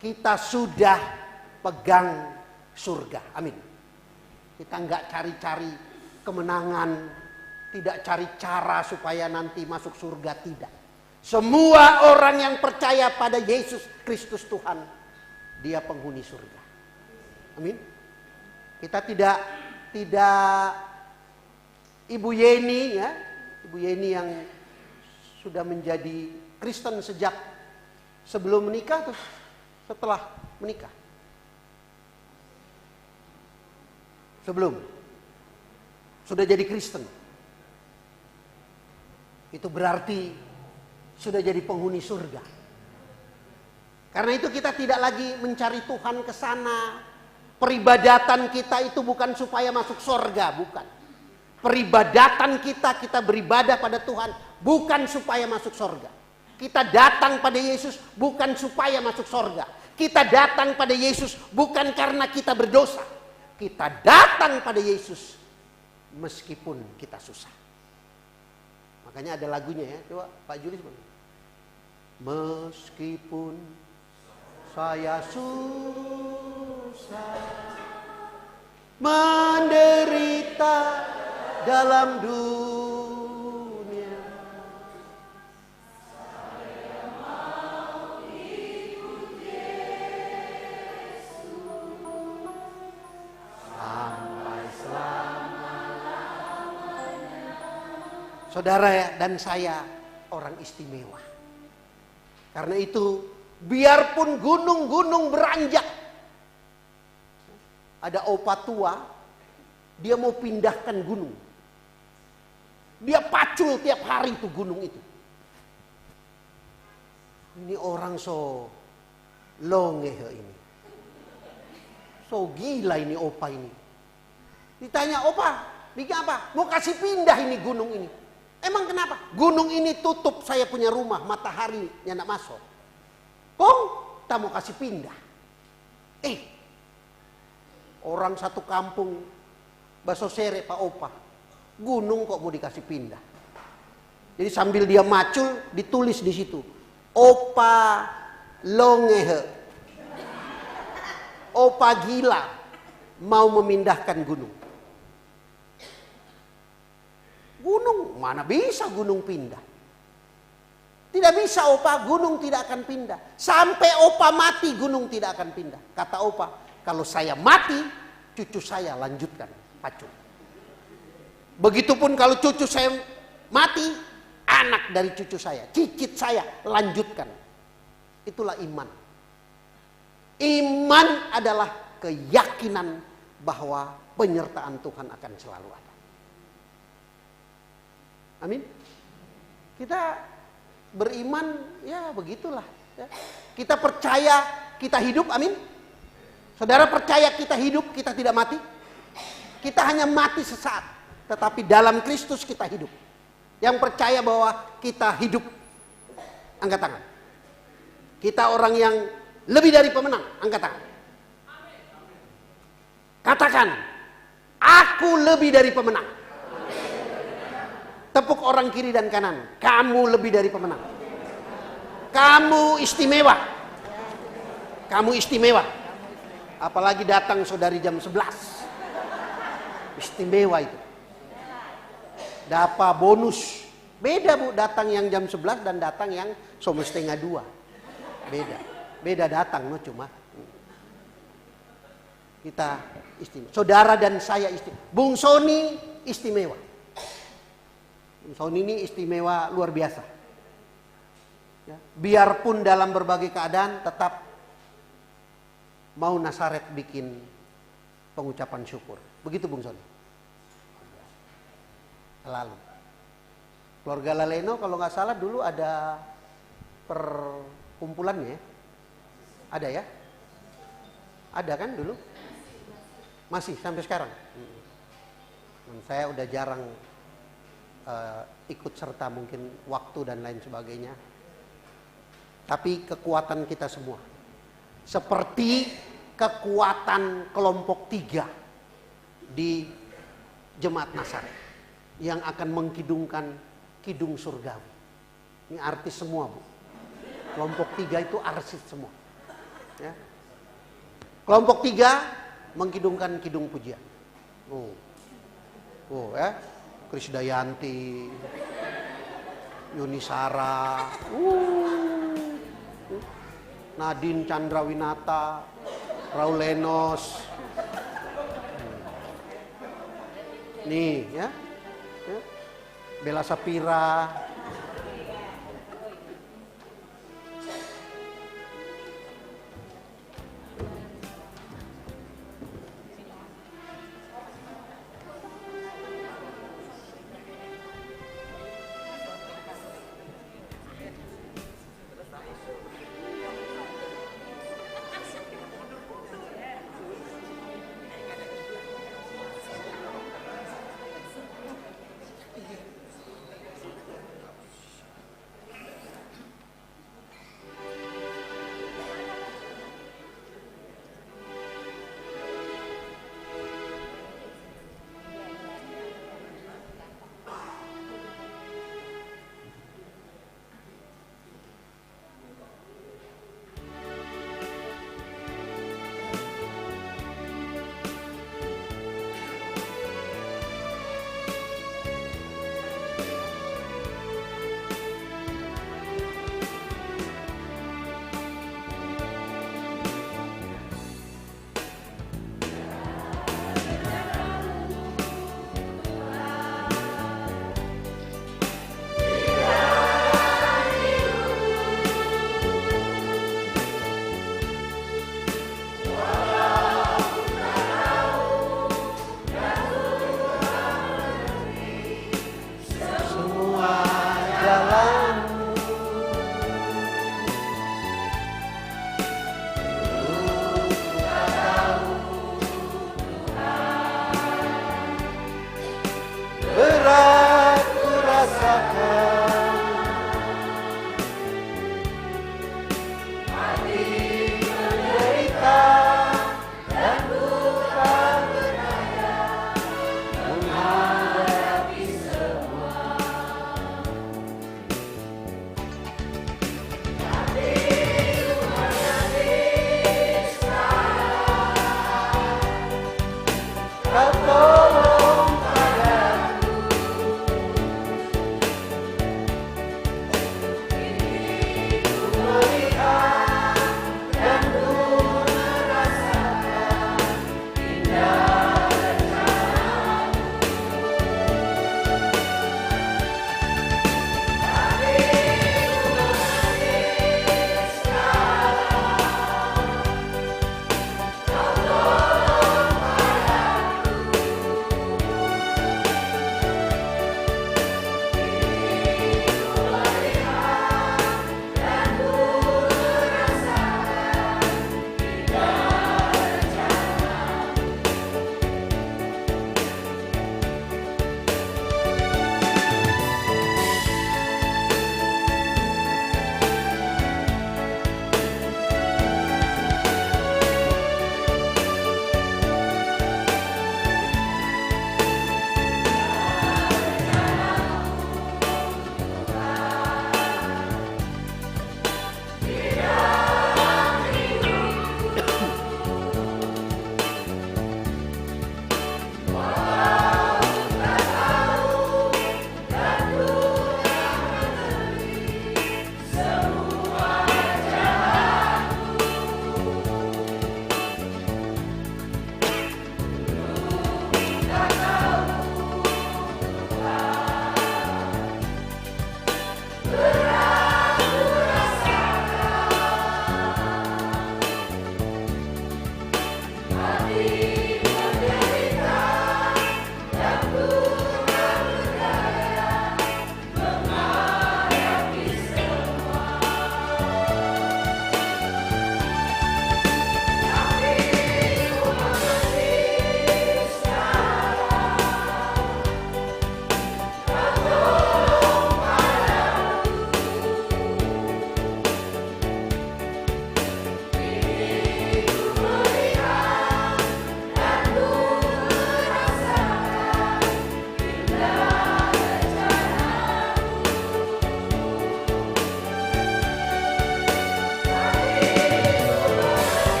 Kita sudah pegang surga. Amin. Kita nggak cari-cari kemenangan, tidak cari cara supaya nanti masuk surga, tidak. Semua orang yang percaya pada Yesus Kristus Tuhan, dia penghuni surga. Amin. Kita tidak Ibu Yeni ya, Ibu Yeni yang sudah menjadi Kristen sejak sebelum menikah atau setelah menikah? Sebelum. Sudah jadi Kristen. Itu berarti sudah jadi penghuni surga. Karena itu kita tidak lagi mencari Tuhan ke sana. Peribadatan kita itu bukan supaya masuk surga, bukan. Peribadatan kita beribadah pada Tuhan bukan supaya masuk surga. Kita datang pada Yesus bukan supaya masuk surga. Kita datang pada Yesus bukan karena kita berdosa. Kita datang pada Yesus meskipun kita susah. Makanya ada lagunya ya. Coba Pak Julius. Meskipun saya susah menderita dalam dunia, saya mau ikut Yesus sampai selama-lamanya. Saudara dan saya orang istimewa. Karena itu biarpun gunung-gunung beranjak, ada opa tua, dia mau pindahkan gunung. Dia pacul tiap hari itu gunung itu. Ini orang so longehe ini. So gila ini opa ini. Ditanya, opa, bikin apa? Mau kasih pindah ini gunung ini. Emang kenapa? Gunung ini tutup saya punya rumah, matahari yang nak masuk. Kong, tak mau kasih pindah. Orang satu kampung Basosere Pak Opa, gunung kok mau dikasih pindah. Jadi sambil dia macul ditulis di situ, Opa longehe, Opa gila mau memindahkan gunung. Gunung mana bisa gunung pindah? Tidak bisa opa, gunung tidak akan pindah. Sampai opa mati gunung tidak akan pindah. Kata opa, kalau saya mati, cucu saya lanjutkan pacul. Begitupun kalau cucu saya mati, anak dari cucu saya, cicit saya lanjutkan. Itulah iman. Iman adalah keyakinan bahwa penyertaan Tuhan akan selalu ada. Amin. Kita beriman ya begitulah ya. Kita percaya kita hidup, amin. Saudara percaya kita hidup, kita tidak mati. Kita hanya mati sesaat, tetapi dalam Kristus kita hidup. Yang percaya bahwa kita hidup, angkat tangan. Kita orang yang lebih dari pemenang, angkat tangan. Katakan, aku lebih dari pemenang. Tepuk orang kiri dan kanan. Kamu lebih dari pemenang. Kamu istimewa. Kamu istimewa. Apalagi datang saudari jam 11. Istimewa itu. Dapat bonus. Beda bu, datang yang jam 11 dan datang yang 1:30. Beda. Beda datang no cuma. Kita istimewa. Saudara dan saya istimewa. Bung Sony istimewa. Sony ini istimewa luar biasa. Ya, biarpun dalam berbagai keadaan tetap mau Nasaret bikin pengucapan syukur. Begitu Bung Sony. Lalu keluarga Laleno kalau nggak salah dulu ada perkumpulannya. Ada ya? Ada kan dulu? Masih sampai sekarang. Saya udah jarang ikut serta mungkin waktu dan lain sebagainya. Tapi kekuatan kita semua seperti kekuatan kelompok 3 di Jemaat Nasaret yang akan mengkidungkan kidung surgawi. Ini artis semua, Bu. Kelompok 3 itu artis semua. Ya. Kelompok 3 mengkidungkan kidung pujian. Ya. Krisdayanti, Yunisara, Nadine Chandrawinata, Raulenos. Nih ya. Bella Sapira.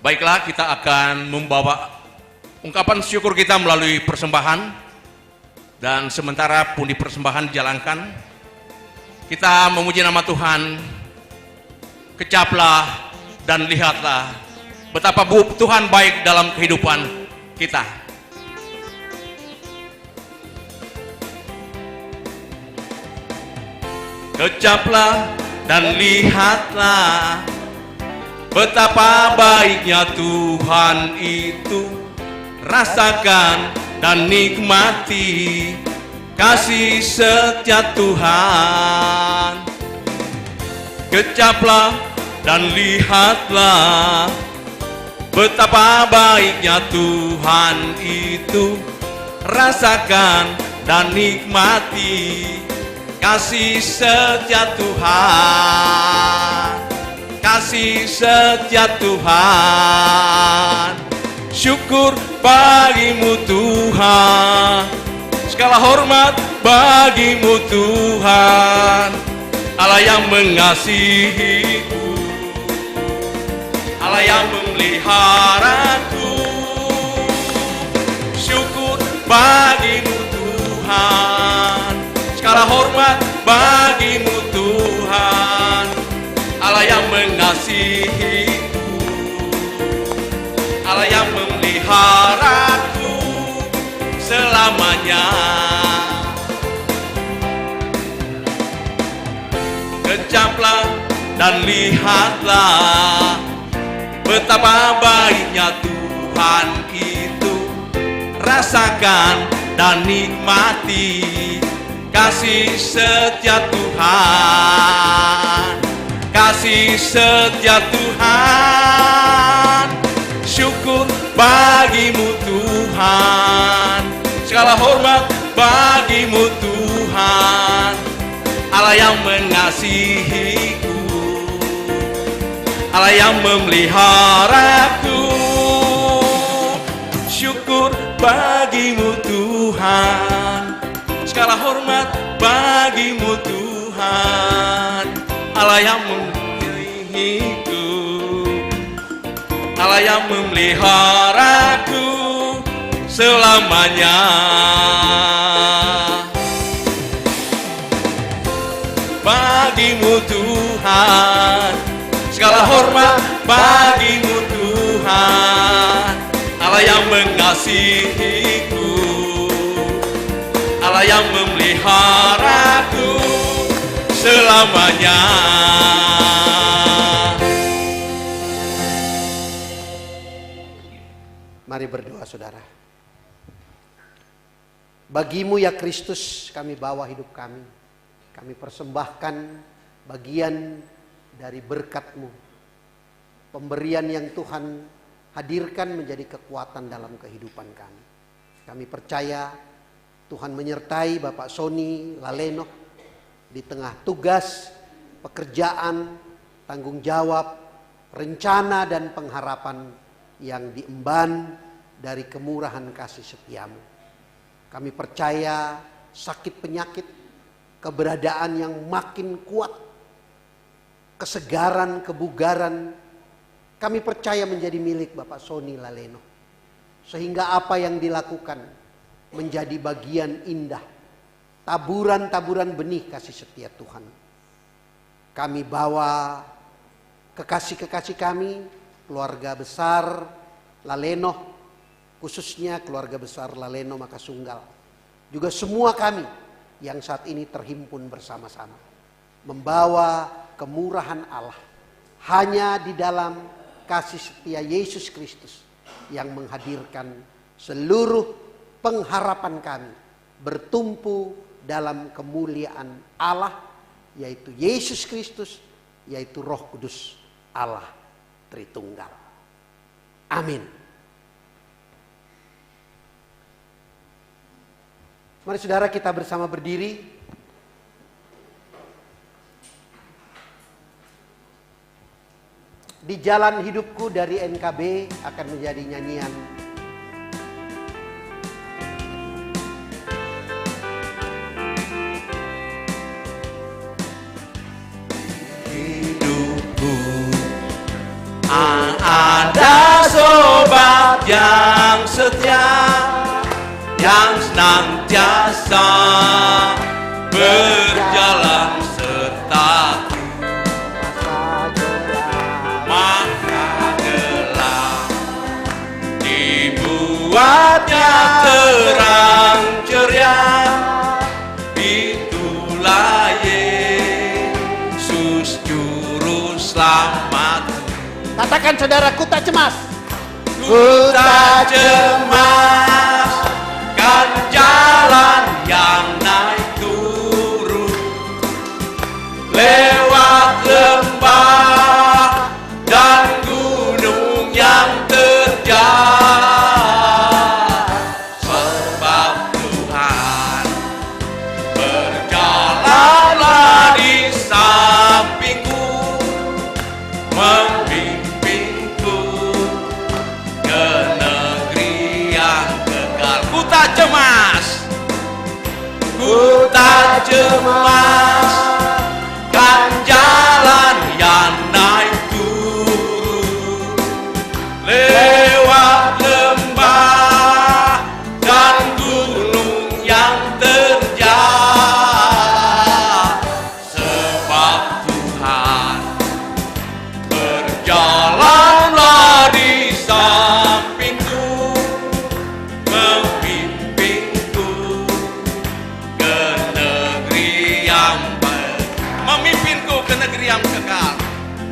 Baiklah, kita akan membawa ungkapan syukur kita melalui persembahan. Dan sementara pundi persembahan dijalankan, kita memuji nama Tuhan. Kecaplah dan lihatlah betapa Tuhan baik dalam kehidupan kita. Kecaplah dan lihatlah betapa baiknya Tuhan itu. Rasakan dan nikmati kasih setia Tuhan. Kecaplah dan lihatlah betapa baiknya Tuhan itu. Rasakan dan nikmati kasih setia Tuhan. Kasih setia Tuhan. Syukur bagimu Tuhan, segala hormat bagimu Tuhan. Allah yang mengasihiku, Allah yang memeliharaku. Syukur bagimu Tuhan, segala hormat bagimu Tuhan. Allah yang mengasihiku, Allah yang memeliharaku selamanya. Kecaplah dan lihatlah betapa baiknya Tuhan itu. Rasakan dan nikmati kasih setia Tuhan. Kasih setia Tuhan. Syukur bagimu Tuhan, segala hormat bagimu Tuhan. Allah yang mengasihiku, Allah yang memeliharaku. Syukur bagimu Tuhan, segala hormat bagimu Tuhan. Allah yang mengasihiku, Allah yang memeliharaku selamanya. Bagimu Tuhan, segala hormat bagimu Tuhan. Allah yang mengasihiku, Allah yang memeliharaku selamanya. Mari berdoa saudara. Bagimu ya Kristus kami bawa hidup kami. Kami persembahkan bagian dari berkat-Mu. Pemberian yang Tuhan hadirkan menjadi kekuatan dalam kehidupan kami. Kami percaya Tuhan menyertai Bapak Sony Laleno di tengah tugas, pekerjaan, tanggung jawab, rencana dan pengharapan yang diemban dari kemurahan kasih setia-Mu. Kami percaya sakit penyakit, keberadaan yang makin kuat, kesegaran, kebugaran, kami percaya menjadi milik Bapak Sony Laleno. Sehingga apa yang dilakukan menjadi bagian indah, taburan-taburan benih kasih setia Tuhan. Kami bawa kekasih-kekasih kami, keluarga besar Laleno, khususnya keluarga besar Laleno Makasunggal. Juga semua kami yang saat ini terhimpun bersama-sama. Membawa kemurahan Allah. Hanya di dalam kasih setia Yesus Kristus yang menghadirkan seluruh pengharapan kami bertumpu dalam kemuliaan Allah, yaitu Yesus Kristus, yaitu Roh Kudus Allah Tritunggal. Amin. Mari saudara kita bersama berdiri. Di jalan hidupku dari NKB akan menjadi nyanyian. Hidupku ada setia yang senantiasa berjalan sertaku. Masa gelap dibuatnya terang ceria, itulah Yesus juru selamat. Katakan saudara, ku tak cemas. Ku tak cemas kan jalan yang naik turun, lewat lembah dan gunung yang terjal, sebab Tuhan berjalanlah di sampingku, membimbingku ke negeri yang kekal. Ku tak cemas, ku tak cemas kan jalan yang naik turun, lewat lembah dan gunung yang terjal, sebab Tuhan berjalanlah di sampingku, membimbingku ke negeri yang memimpinku ke negeri yang kekal,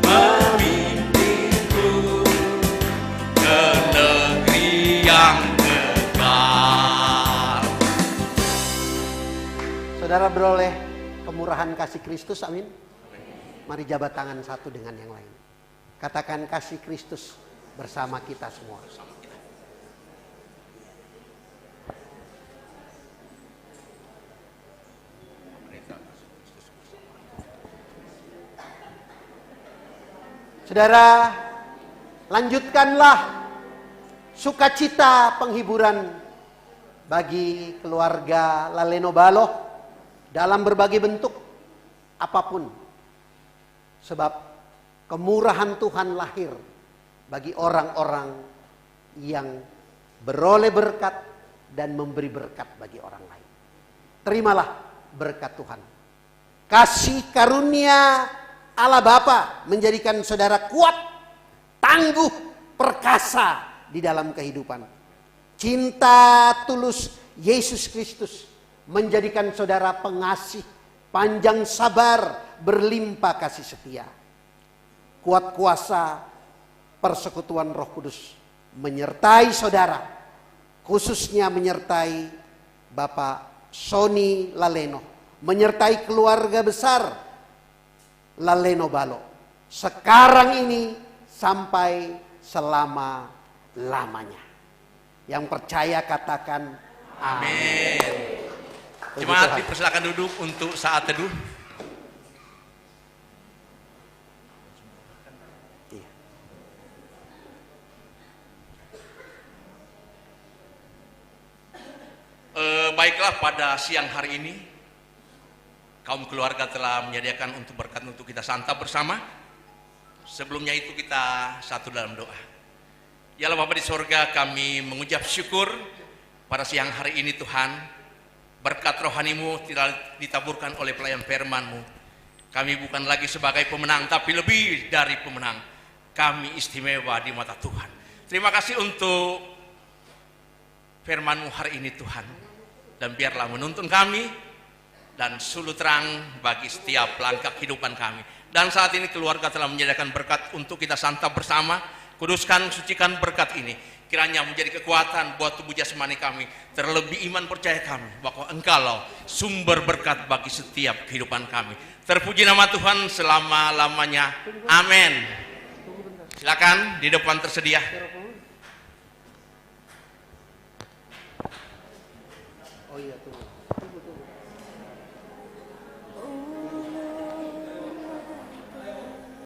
memimpinku ke negeri yang kekal. Saudara beroleh kemurahan kasih Kristus, amin. Mari jabat tangan satu dengan yang lain. Katakan, kasih Kristus bersama kita semua. Saudara, lanjutkanlah sukacita penghiburan bagi keluarga Laleno Baloh dalam berbagai bentuk apapun. Sebab kemurahan Tuhan lahir bagi orang-orang yang beroleh berkat dan memberi berkat bagi orang lain. Terimalah berkat Tuhan. Kasih karunia Allah Bapa menjadikan saudara kuat, tangguh, perkasa di dalam kehidupan. Cinta tulus Yesus Kristus menjadikan saudara pengasih, panjang sabar, berlimpah kasih setia. Kuat kuasa persekutuan Roh Kudus menyertai saudara, khususnya menyertai Bapak Sony Laleno, menyertai keluarga besar Laleno Baloh sekarang ini sampai selama-lamanya. Yang percaya katakan amin. Jemaat dipersilakan duduk untuk saat teduh. Baiklah, pada siang hari ini kaum keluarga telah menyediakan untuk berkat untuk kita santap bersama. Sebelumnya itu kita satu dalam doa. Ya Allah Bapa di sorga, kami mengucap syukur pada siang hari ini Tuhan. Berkat rohani-Mu tidak ditaburkan oleh pelayan firman-Mu. Kami bukan lagi sebagai pemenang, tapi lebih dari pemenang. Kami istimewa di mata Tuhan. Terima kasih untuk firman-Mu hari ini Tuhan. Dan biarlah menuntun kami dan suluh terang bagi setiap langkah kehidupan kami. Dan saat ini keluarga telah menyediakan berkat untuk kita santap bersama. Kuduskan, sucikan berkat ini. Kiranya menjadi kekuatan buat tubuh jasmani kami. Terlebih iman percaya kami bahwa Engkaulah sumber berkat bagi setiap kehidupan kami. Terpuji nama Tuhan selama-lamanya. Amin. Silakan di depan tersedia. Oh iya, tunggu.